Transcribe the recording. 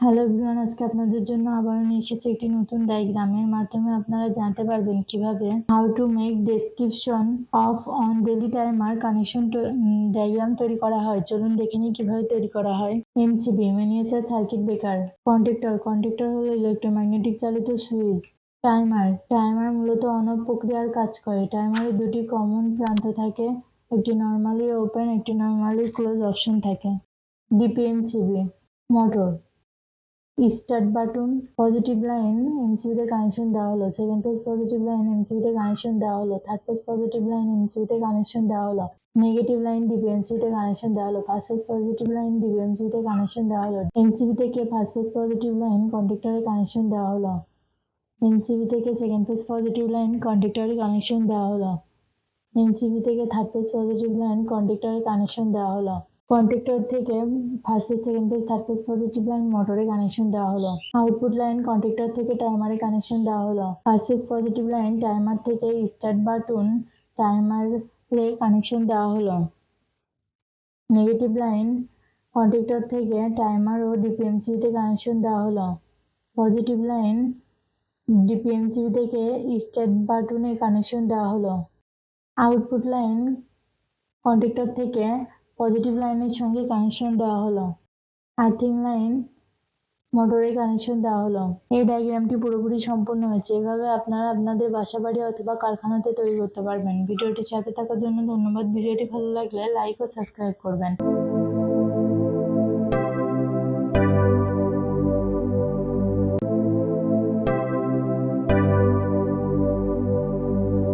Hello everyone, আজকে আপনাদের জন্য আবারও নিয়ে এসেছি একটি নতুন ডায়াগ্রামের মাধ্যমে আপনারা জানতে পারবেন কিভাবে how to make description of on daily timer connection diagram তৈরি করা হয়। চলুন দেখে নিই কিভাবে তৈরি করা হয়। MCB miniature circuit breaker. Conductor হলো ইলেকট্রোম্যাগনেটিক চালিত সুইচ। টাইমার মূলত অন অফ প্রক্রিয়ার কাজ করে। টাইমারে দুটি কমন প্রান্ত থাকে, একটি নর্মালি ওপেন, একটি নর্মালি ক্লোজ অপশন থাকে। DPMCB motor. Start button positive line এমসিবিতে কানেকশন দেওয়া হলো, সেকেন্ড পেজ পজিটিভ লাইন এমসিবিতে কানেকশন দেওয়া হলো, থার্ড পেজ পজিটিভ লাইন এমসিবিতে কানেকশন দেওয়া হলো, নেগেটিভ লাইন ডিবিএমসিবিতে কানেকশন দেওয়া হলো, ফার্স্ট পেজ পজিটিভ লাইন ডিবিএমসিবিতে কানেকশন দেওয়া হলো, এমসিবি থেকে ফার্স্ট পেজ পজিটিভ লাইন কন্ডাক্টরে কানেকশন দেওয়া হলো, এমসিবি থেকে সেকেন্ড পেজ পজিটিভ লাইন কন্ডাক্টরে কানেকশন দেওয়া হলো, এমসিবি থেকে থার্ড পেজ পজিটিভ লাইন কন্ডাক্টরে কানেকশন দেওয়া হলো, কন্ডাক্টর থেকে first phase second phase third phase positive line মোটরে কানেকশন দেওয়া হলো। আউটপুট লাইন কন্ডাক্টর থেকে টাইমারে কানেকশন দেওয়া হলো। First phase positive line timer থেকে স্টার্ট বাটন টাইমারে কানেকশন দেওয়া হলো। নেগেটিভ লাইন কন্ডাক্টর থেকে টাইমার ও ডিপিএমসিতে কানেকশন দেওয়া হলো। পজিটিভ লাইন ডিপিএমসি থেকে স্টার্ট বাটনে কানেকশন দেওয়া হলো। আউটপুট লাইন কন্ডাক্টর থেকে পজিটিভ লাইনের সঙ্গে কানেকশন দেওয়া হলো। আর্থিং লাইন মোটরে কানেকশন দেওয়া হলো। এই ডায়াগ্রামটি পুরোপুরি সম্পূর্ণ হয়েছে। এভাবে আপনারা আপনাদের বাসা বাড়ি অথবা কারখানাতে তৈরি করতে পারবেন। ভিডিওটির সাথে থাকার জন্য ধন্যবাদ। ভিডিওটি ভালো লাগলে লাইক ও সাবস্ক্রাইব করবেন।